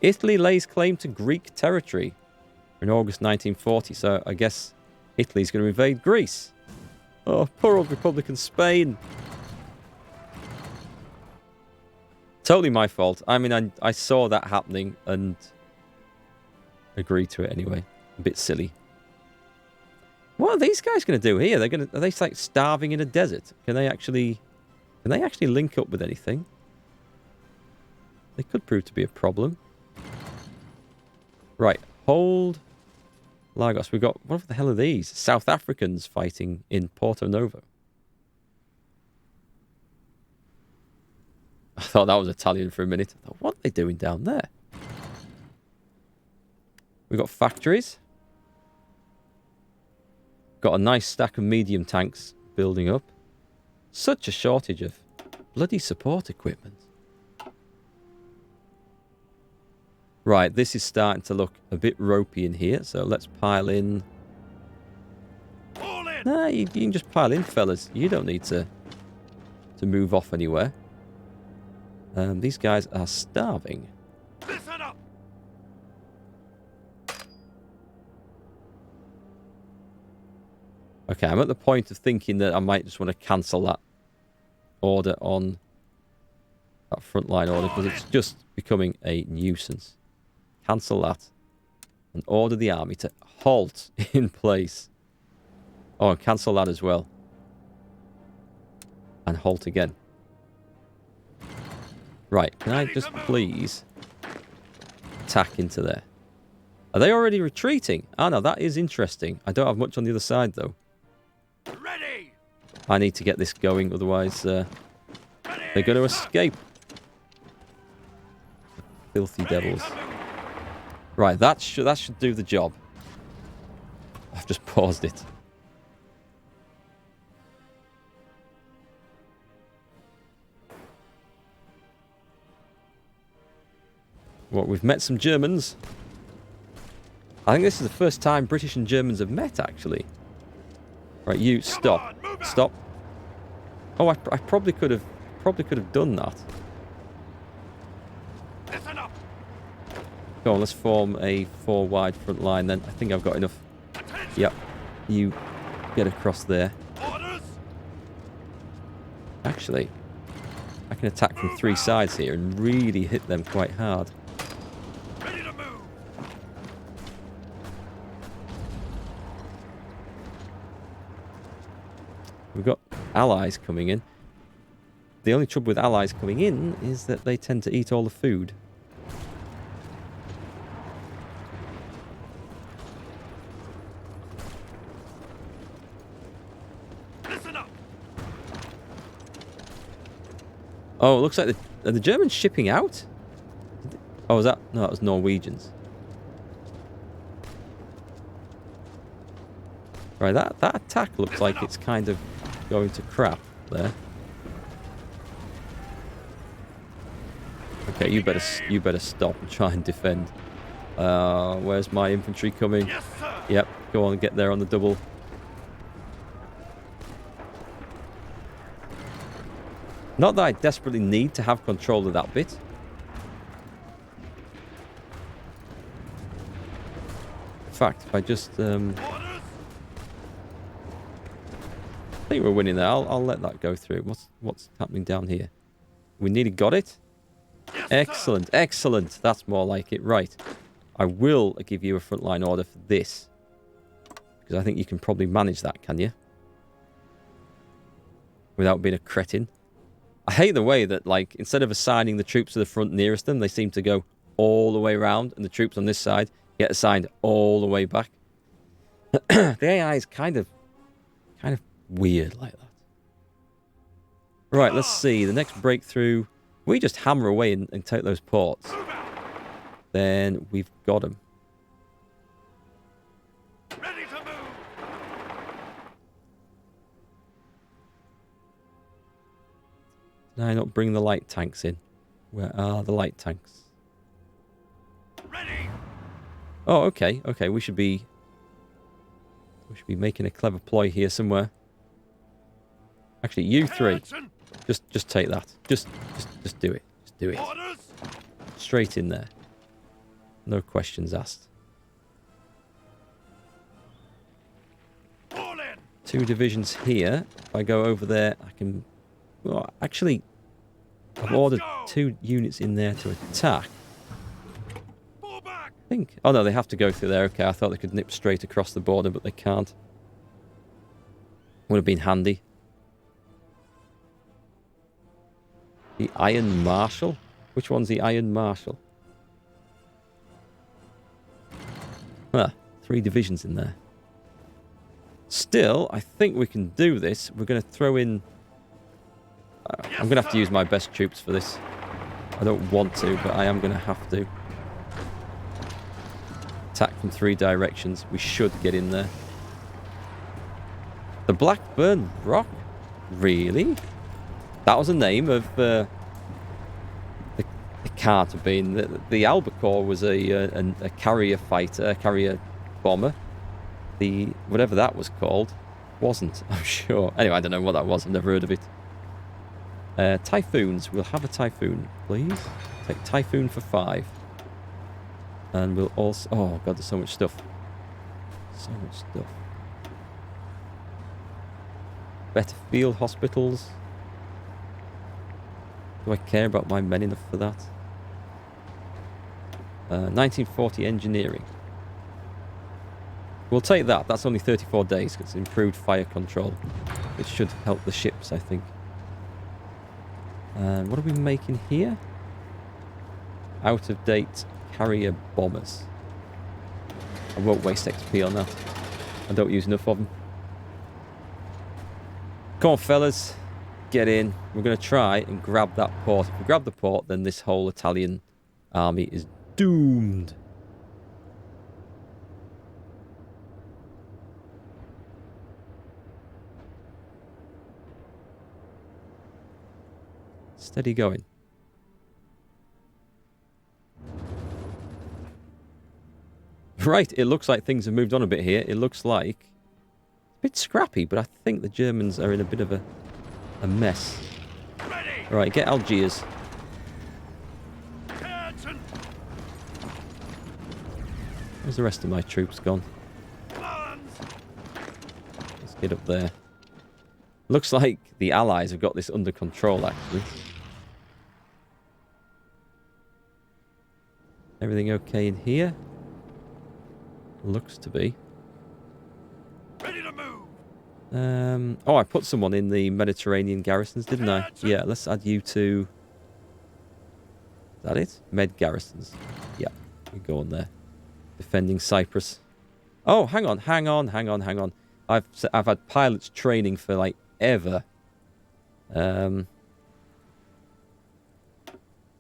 Italy lays claim to Greek territory in August 1940. So I guess Italy's going to invade Greece. Oh, poor old Republican Spain. Totally my fault. I mean, I saw that happening and agreed to it anyway. A bit silly. What are these guys going to do here? Are they like starving in a desert? Can they actually link up with anything? They could prove to be a problem. Right, hold Lagos. We got, what the hell are these? South Africans fighting in Porto Novo. I thought that was Italian for a minute. I thought, what are they doing down there? We got factories. Got a nice stack of medium tanks building up. Such a shortage of bloody support equipment. Right, this is starting to look a bit ropey in here, so let's pile in. Nah, you can just pile in, fellas. You don't need to move off anywhere. These guys are starving. Listen up. Okay, I'm at the point of thinking that I might just want to cancel that order on that frontline order because it's just becoming a nuisance. Cancel that and order the army to halt in place. Oh, and cancel that as well. And halt again. Right, can I just please attack into there? Are they already retreating? Oh no, that is interesting. I don't have much on the other side though. Ready. I need to get this going, otherwise they're going to escape. Filthy devils. Right, that should do the job. I've just paused it. Well, we've met some Germans. I think this is the first time British and Germans have met, actually. Right, you stop. Stop. Oh, I probably could have done that. Listen up. Go on, let's form a 4-wide front line then. I think I've got enough. Yep. You get across there. Orders. Actually, I can attack from 3 sides here and really hit them quite hard. Ready to move. We've got allies coming in. The only trouble with allies coming in is that they tend to eat all the food. Listen up. Oh, it looks like are the Germans shipping out? Oh, was that? No, that was Norwegians. Right, that attack looks like it's kind of going to crap there. Okay, you better stop and try and defend. Where's my infantry coming? Yes, sir. Yep, go on and get there on the double. Not that I desperately need to have control of that bit. In fact, if I just Orders. I think we're winning there. I'll let that go through. What's happening down here? We nearly got it. Yes, Excellent, excellent. That's more like it. Right. I will give you a frontline order for this. Because I think you can probably manage that, can you? Without being a cretin. I hate the way that, like, instead of assigning the troops to the front nearest them, they seem to go all the way around, and the troops on this side get assigned all the way back. The AI is kind of weird like that. Right, let's see. The next breakthrough. We just hammer away and take those ports. Then we've got them. Ready to move. Did I not bring the light tanks in? Where are the light tanks? Ready. Oh, okay. Okay, we should be making a clever ploy here somewhere. Actually, you three. Action. Just take that. Just do it. Just do it. Orders. Straight in there. No questions asked. Fall in. 2 divisions here. If I go over there, I can... Well, actually, I've ordered 2 units in there to attack. Fall back. I think... Oh, no, they have to go through there. Okay, I thought they could nip straight across the border, but they can't. Would have been handy. The Iron Marshal? Which one's the Iron Marshal? Ah, 3 divisions in there. Still, I think we can do this. We're going to throw in... I'm going to have to use my best troops for this. I don't want to, but I am going to have to. Attack from 3 directions. We should get in there. The Blackburn Rock? Really? That was the name of the can't have been. The Albacore was a carrier fighter, a carrier bomber. The whatever that was called wasn't, I'm sure. Anyway, I don't know what that was. I've never heard of it. Typhoons. We'll have a Typhoon, please. Take Typhoon for 5. And we'll also... Oh, God, there's so much stuff. So much stuff. Better field hospitals. Do I care about my men enough for that? 1940 engineering. We'll take that. That's only 34 days. It's improved fire control. It should help the ships, I think. And what are we making here? Out of date carrier bombers. I won't waste XP on that. I don't use enough of them. Come on, fellas. Get in. We're going to try and grab that port. If we grab the port, then this whole Italian army is doomed. Steady going. Right, it looks like things have moved on a bit here. It looks like... a bit scrappy, but I think the Germans are in a bit of a mess. Ready. Right, get Algiers. Attention. Where's the rest of my troops gone? Guns. Let's get up there. Looks like the Allies have got this under control, actually. Everything okay in here? Looks to be. Ready to move. Oh, I put someone in the Mediterranean garrisons, didn't I? Yeah, let's add you to... Is that it? Med garrisons. Yeah, you go on there. Defending Cyprus. Oh, hang on. I've had pilots training for, like, ever.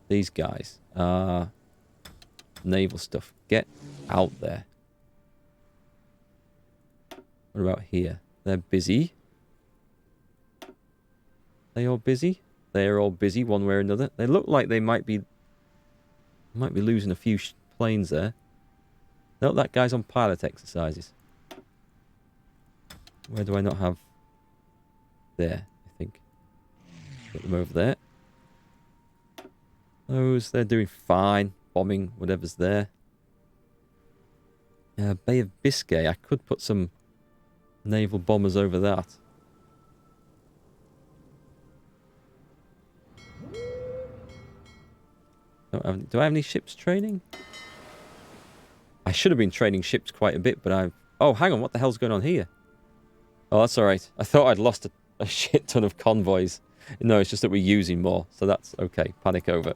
These guys are naval stuff. Get out there. What about here? They're busy. They all busy? They're all busy one way or another. They look like they might be losing a few planes there. No, that guy's on pilot exercises. Where do I not have? There, I think. Put them over there. Those, they're doing fine. Bombing whatever's there. Bay of Biscay. I could put some naval bombers over that. Do I have any ships training? I should have been training ships quite a bit, but I've... Oh, hang on. What the hell's going on here? Oh, that's all right. I thought I'd lost a shit ton of convoys. No, it's just that we're using more, so that's okay. Panic over.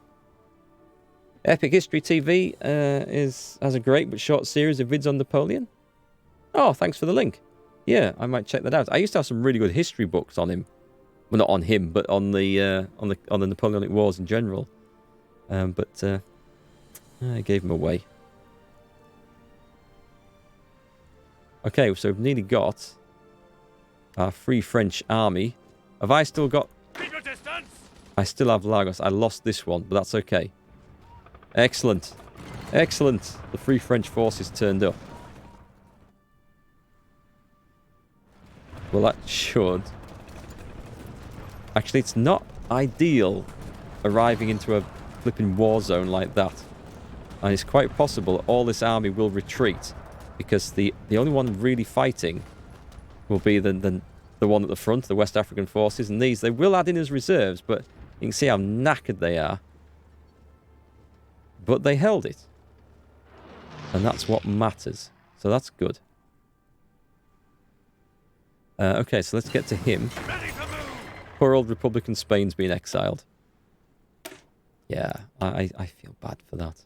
Epic History TV has a great but short series of vids on Napoleon. Oh, thanks for the link. Yeah, I might check that out. I used to have some really good history books on him. Well, not on him, but on the Napoleonic Wars in general. But I gave them away. Okay, so we've nearly got our Free French Army. Have I still got... Keep your distance. I still have Lagos. I lost this one, but that's okay. Excellent. Excellent. The Free French forces turned up. Well, that should... Actually, it's not ideal arriving into a flipping war zone like that. And it's quite possible all this army will retreat, because the only one really fighting will be the one at the front, the West African forces. And these, they will add in as reserves, but you can see how knackered they are. But they held it. And that's what matters. So that's good. Okay, so let's get to him. Poor old Republican Spain's being exiled. Yeah, I feel bad for that.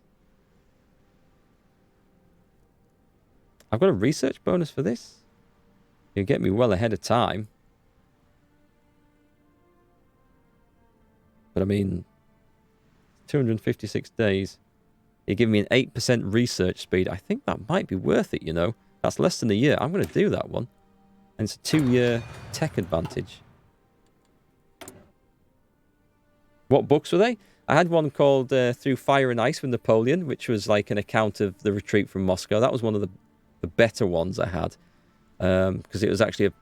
I've got a research bonus for this. You'll get me well ahead of time. But I mean, 256 days. You give me an 8% research speed. I think that might be worth it, you know. That's less than a year. I'm going to do that one. And it's a 2-year tech advantage. What books were they? I had one called Through Fire and Ice with Napoleon, which was like an account of the retreat from Moscow. That was one of the better ones I had. Because it was actually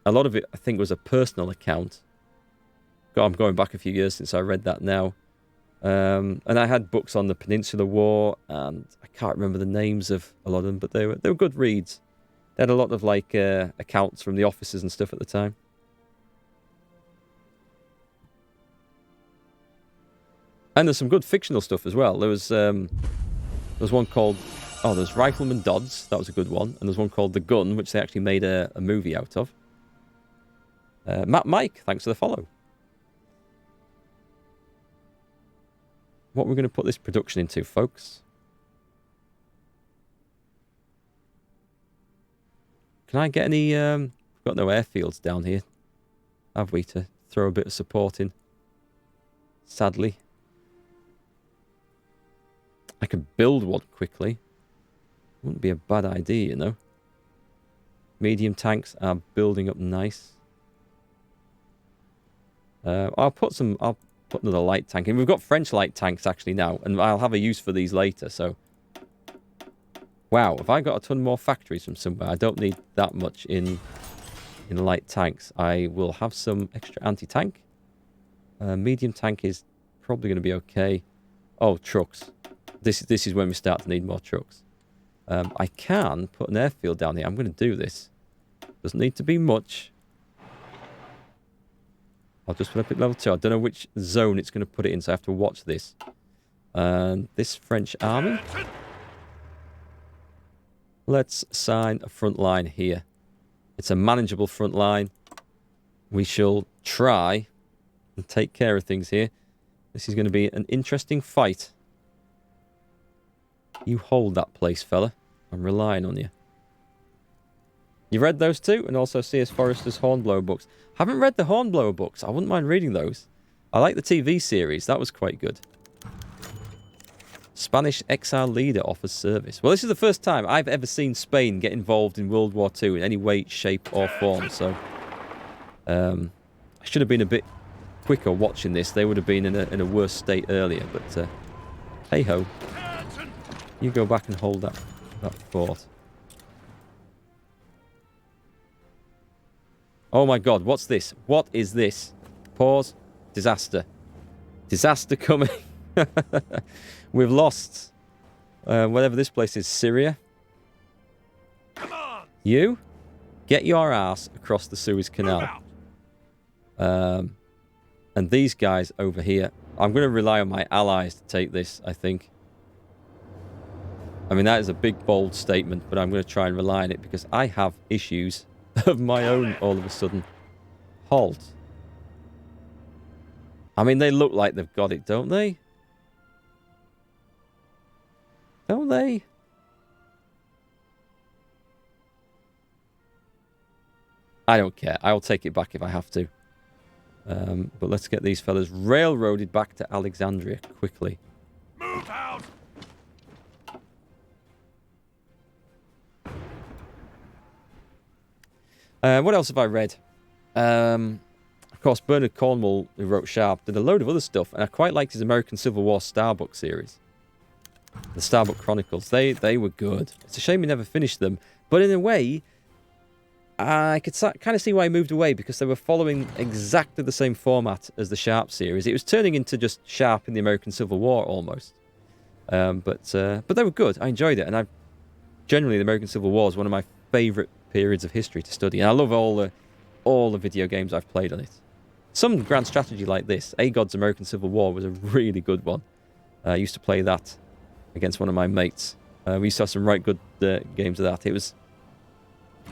a lot of it, I think, was a personal account. God, I'm going back a few years since I read that now. And I had books on the Peninsular War, and I can't remember the names of a lot of them, but they were good reads. They had a lot of like accounts from the officers and stuff at the time. And there's some good fictional stuff as well. There was one called there's Rifleman Dodds. That was a good one. And there's one called The Gun, which they actually made a movie out of. Matt Mike, thanks for the follow. What we're going to put this production into, folks. Can I get any... we've got no airfields down here, have we, to throw a bit of support in? Sadly. I could build one quickly. Wouldn't be a bad idea, you know. Medium tanks are building up nice. I'll put another light tank in. We've got French light tanks actually now, and I'll have a use for these later, so... Wow, have I got a ton more factories from somewhere? I don't need that much in light tanks. I will have some extra anti-tank. Medium tank is probably going to be okay. Oh, trucks. This is when we start to need more trucks. I can put an airfield down here. I'm going to do this. Doesn't need to be much. I'll just put up at level 2. I don't know which zone it's going to put it in, so I have to watch this. This French army. Let's sign a front line here. It's a manageable front line. We shall try and take care of things here. This is going to be an interesting fight. You hold that place, fella. I'm relying on you. You read those two? And also C.S. Forrester's Hornblower books. Haven't read the Hornblower books. I wouldn't mind reading those. I like the TV series. That was quite good. Spanish exile leader offers service. Well, this is the first time I've ever seen Spain get involved in World War II in any way, shape, or form. So, I should have been a bit quicker watching this. They would have been in a worse state earlier. But, hey-ho. You go back and hold that fort. Oh my god, what's this? What is this? Pause. Disaster. Disaster coming. We've lost whatever this place is. Syria. Come on. You get your ass across the Suez Canal. And these guys over here. I'm going to rely on my allies to take this, I think. I mean, that is a big, bold statement, but I'm going to try and rely on it because I have issues of my own all of a sudden. Halt. I mean, they look like they've got it, don't they? Don't they? I don't care. I'll take it back if I have to. But let's get these fellas railroaded back to Alexandria quickly. Move out. What else have I read? Of course, Bernard Cornwell, who wrote Sharp, did a load of other stuff, and I quite liked his American Civil War Starbuck series. The Starbuck Chronicles. They were good. It's a shame he never finished them, but in a way, I could kind of see why he moved away, because they were following exactly the same format as the Sharp series. It was turning into just Sharp in the American Civil War, almost. But they were good. I enjoyed it, and generally the American Civil War is one of my favourite periods of history to study. And I love all the video games I've played on it. Some grand strategy like this, AGOD's American Civil War, was a really good one. I used to play that against one of my mates. We used to have some right good games of that.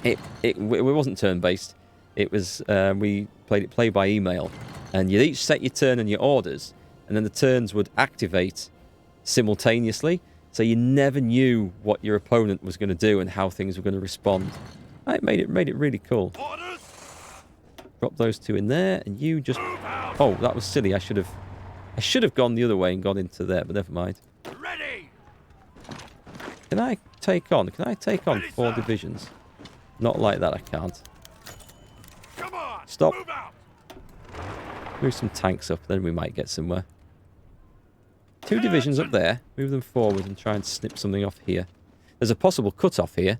It wasn't turn-based. It was we played it play by email, and you'd each set your turn and your orders, and then the turns would activate simultaneously, so you never knew what your opponent was going to do and how things were going to respond. It made it really cool. Orders. Drop those two in there, and you just... Oh, that was silly. I should have gone the other way and gone into there, but never mind. Ready. Can I take on Ready, 4 sir. divisions? Not like that, I can't. Come on. Stop. Move out. Move some tanks up, then we might get somewhere. 2 divisions up there. Move them forward and try and snip something off here. There's a possible cut-off here.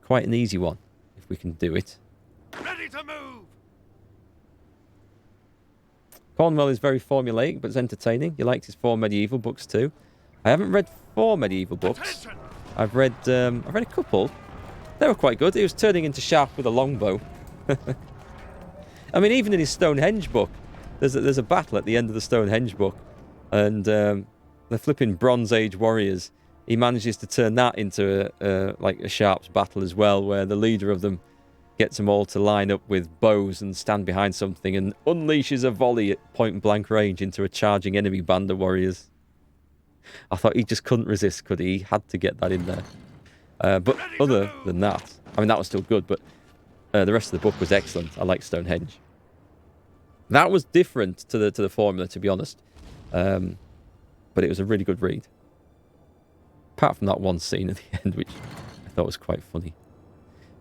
Quite an easy one, if we can do it. Ready to move. Cornwell is very formulaic, but it's entertaining. You liked his 4 medieval books too. I haven't read 4 medieval books. Attention. I've read a couple. They were quite good. He was turning into Sharp with a longbow. I mean, even in his Stonehenge book, there's a battle at the end of the Stonehenge book, and the flipping Bronze Age warriors. He manages to turn that into like a Sharp's battle as well, where the leader of them gets them all to line up with bows and stand behind something and unleashes a volley at point-blank range into a charging enemy band of warriors. I thought he just couldn't resist, could he? He had to get that in there. But other than that, I mean, that was still good, but the rest of the book was excellent. I like Stonehenge. That was different to the formula, to be honest. But it was a really good read. Apart from that one scene at the end, which I thought was quite funny.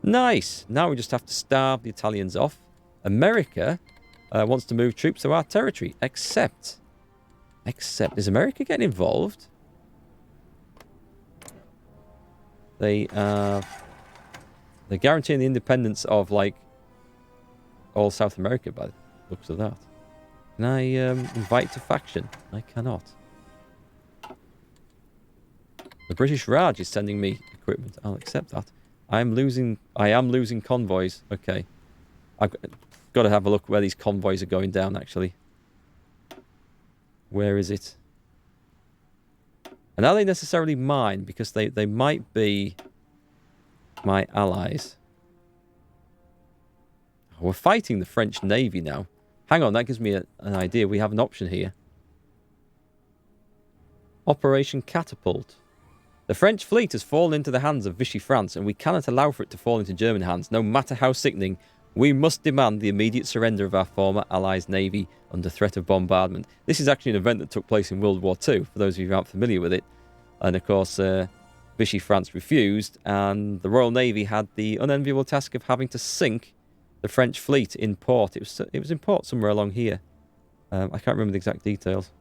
Nice! Now we just have to starve the Italians off. America wants to move troops to our territory, except, is America getting involved? They're guaranteeing the independence of, like, all South America by the looks of that. Can I invite to faction? I cannot. The British Raj is sending me equipment. I'll accept that. I am losing convoys. Okay. I've got to have a look where these convoys are going down, actually. Where is it? And are they necessarily mine? Because they might be my allies. Oh, we're fighting the French Navy now. Hang on, that gives me an idea. We have an option here. Operation Catapult. The French fleet has fallen into the hands of Vichy France, and we cannot allow for it to fall into German hands, no matter how sickening. We must demand the immediate surrender of our former allies' navy under threat of bombardment. This is actually an event that took place in World War II, for those of you who aren't familiar with it. And of course, Vichy France refused, and the Royal Navy had the unenviable task of having to sink the French fleet in port. It was in port somewhere along here. I can't remember the exact details.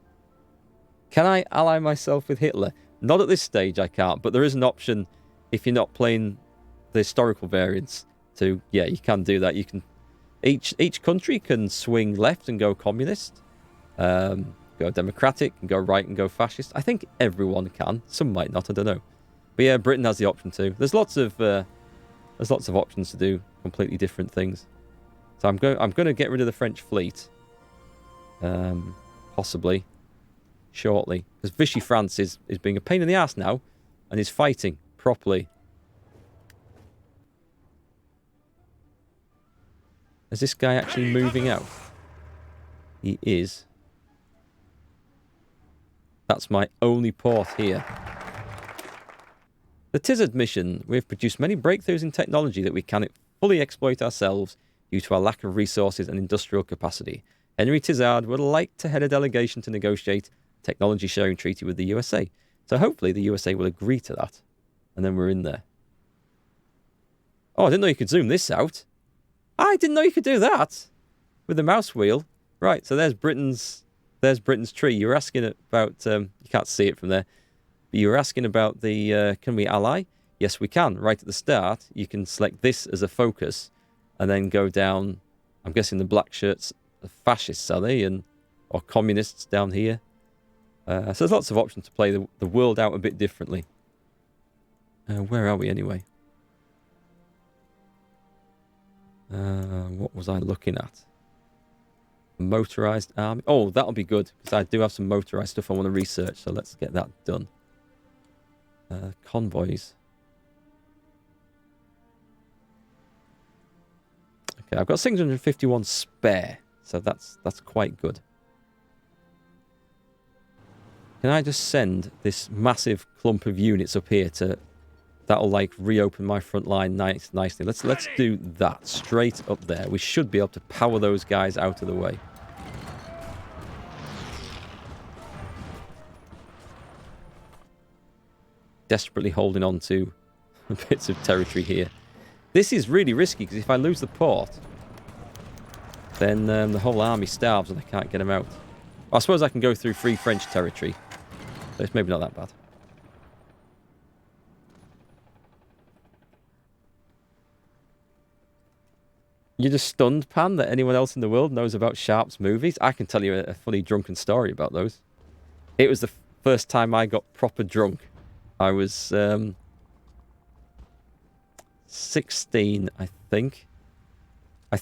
Can I ally myself with Hitler? Not at this stage, I can't. But there is an option if you're not playing the historical variants. To yeah, you can do that. You can each country can swing left and go communist, go democratic, and go right and go fascist. I think everyone can. Some might not. I don't know. But yeah, Britain has the option too. There's lots of options to do completely different things. So I'm going to get rid of the French fleet, possibly shortly, because Vichy France is being a pain in the ass now, and is fighting properly. Is this guy actually moving out? He is. That's my only port here. The Tizard mission. We have produced many breakthroughs in technology that we cannot fully exploit ourselves due to our lack of resources and industrial capacity. Henry Tizard would like to head a delegation to negotiate a technology sharing treaty with the USA. So hopefully the USA will agree to that. And then we're in there. Oh, I didn't know you could zoom this out. I didn't know you could do that with the mouse wheel. Right, so there's Britain's tree. You were asking about, you can't see it from there, but you were asking about the, can we ally? Yes, we can. Right at the start, you can select this as a focus and then go down, I'm guessing the black shirts are fascists, are they? Or communists down here. So there's lots of options to play the world out a bit differently. Where are we anyway? What was I looking at? Motorized army. Oh, that'll be good, because I do have some motorized stuff I want to research, so let's get that done. Convoys. Okay, I've got 651 spare, so that's quite good. Can I just send this massive clump of units up here to... That'll, like, reopen my front line nicely. Let's do that straight up there. We should be able to power those guys out of the way. Desperately holding on to bits of territory here. This is really risky, because if I lose the port, then the whole army starves and I can't get them out. I suppose I can go through free French territory, so it's maybe not that bad. You're just stunned, Pan, that anyone else in the world knows about Sharp's movies? I can tell you a funny drunken story about those. It was the first time I got proper drunk. I was 16, I think. I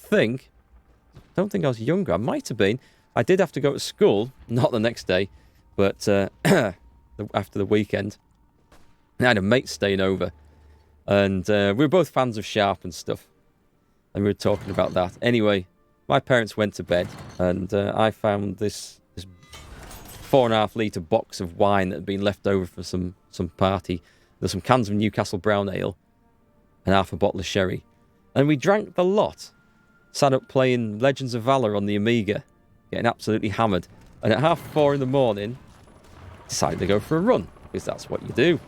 don't think I was younger. I might have been. I did have to go to school, not the next day, but after the weekend. I had a mate staying over, and we were both fans of Sharp and stuff. And we were talking about that. Anyway, my parents went to bed, and I found this 4.5 litre box of wine that had been left over for some party. There's some cans of Newcastle Brown Ale and half a bottle of sherry. And we drank the lot. Sat up playing Legends of Valor on the Amiga, getting absolutely hammered. And at 3:30 in the morning, decided to go for a run, because that's what you do.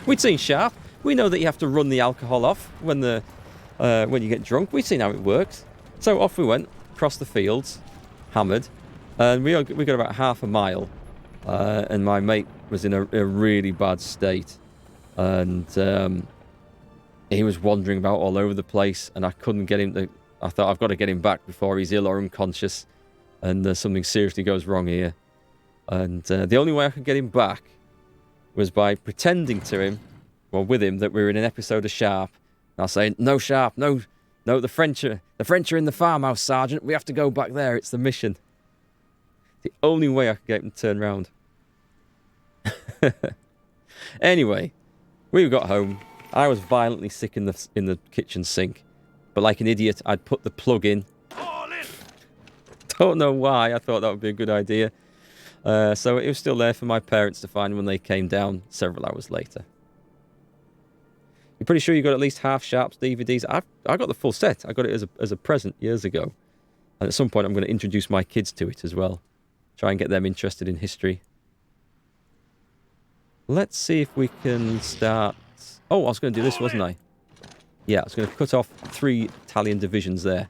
We'd seen Sharp. We know that you have to run the alcohol off when you get drunk. We've seen how it works. So off we went, across the fields, hammered. And we got about half a mile. And my mate was in a really bad state. And he was wandering about all over the place. And I couldn't get him to... I thought, I've got to get him back before he's ill or unconscious. And something seriously goes wrong here. And the only way I could get him back was by pretending to him, well, with him, that we were in an episode of Sharp. And I was saying, no, Sharp, no, the French are in the farmhouse, Sergeant. We have to go back there. It's the mission. The only way I could get him to turn around. Anyway, we got home. I was violently sick in the kitchen sink. But like an idiot, I'd put the plug in. All in. Don't know why. I thought that would be a good idea. So it was still there for my parents to find when they came down several hours later. You're pretty sure you got at least half Sharp's DVDs? I got the full set. I got it as a present years ago. And at some point I'm going to introduce my kids to it as well. Try and get them interested in history. Let's see if we can start... Oh, I was going to do this, wasn't I? Yeah, I was going to cut off 3 Italian divisions there.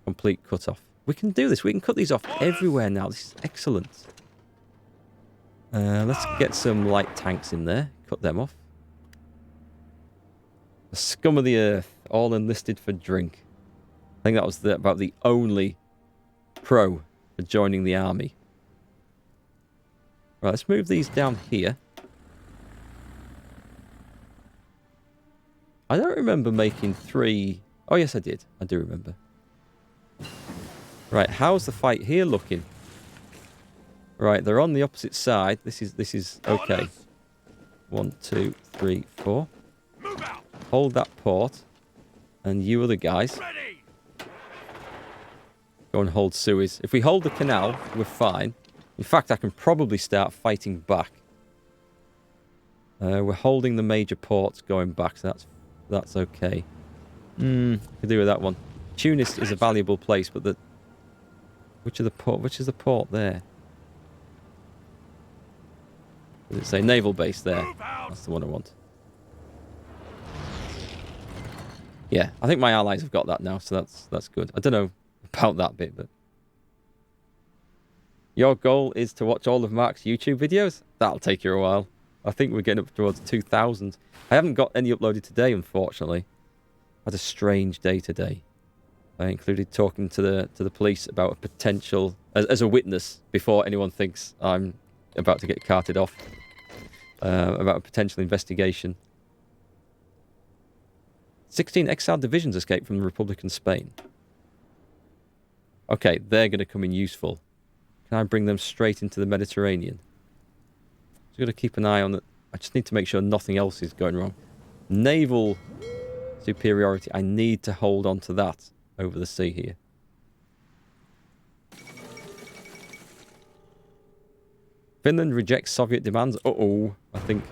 Complete cut off. We can do this. We can cut these off everywhere now. This is excellent. Let's get some light tanks in there. Cut them off. The scum of the earth, all enlisted for drink. I think that was about the only pro for joining the army. Right, let's move these down here. I don't remember making 3... Oh, yes, I did. I do remember. Right, how's the fight here looking? Right, they're on the opposite side. This is okay. 1, 2, 3, 4. Move out. Hold that port. And you other guys, Ready. go and hold Suez. If we hold the canal, we're fine. In fact, I can probably start fighting back. We're holding the major ports going back, so that's okay. I could do with that one. Tunis is a valuable place, but which is the port there? Does it say naval base there? That's the one I want. Yeah, I think my allies have got that now, so that's good. I don't know about that bit, but... Your goal is to watch all of Mark's YouTube videos? That'll take you a while. I think we're getting up towards 2,000. I haven't got any uploaded today, unfortunately. I had a strange day today. I included talking to the police about a potential... As a witness, before anyone thinks I'm about to get carted off about a potential investigation. 16 exiled divisions escaped from the Republican Spain. Okay, they're going to come in useful. Can I bring them straight into the Mediterranean? Just got to keep an eye on it. I just need to make sure nothing else is going wrong. Naval superiority. I need to hold on to that over the sea here. Finland rejects Soviet demands. Uh-oh. I think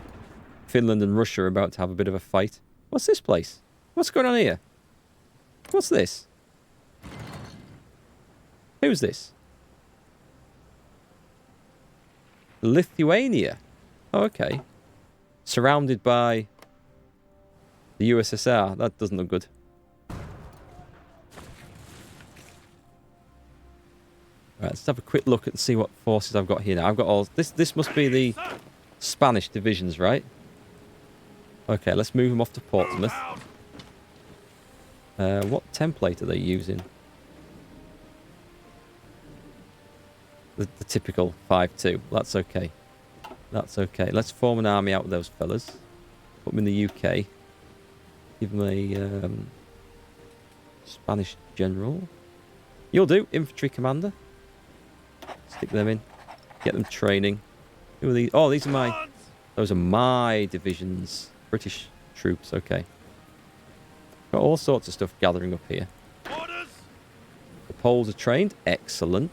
Finland and Russia are about to have a bit of a fight. What's this place? What's going on here? What's this? Who's this? Lithuania. Oh, okay. Surrounded by the USSR. That doesn't look good. Right, let's have a quick look and see what forces I've got here now. I've got all... This must be the Spanish divisions, right? Okay, let's move them off to Portsmouth. What template are they using? The typical 5-2. That's okay. That's okay. Let's form an army out of those fellas. Put them in the UK. Give them a Spanish general. You'll do. Infantry commander. Stick them in. Get them training. Who are these? Oh, these are my... Those are my divisions. British troops. Okay. Got all sorts of stuff gathering up here. Orders. The Poles are trained. Excellent.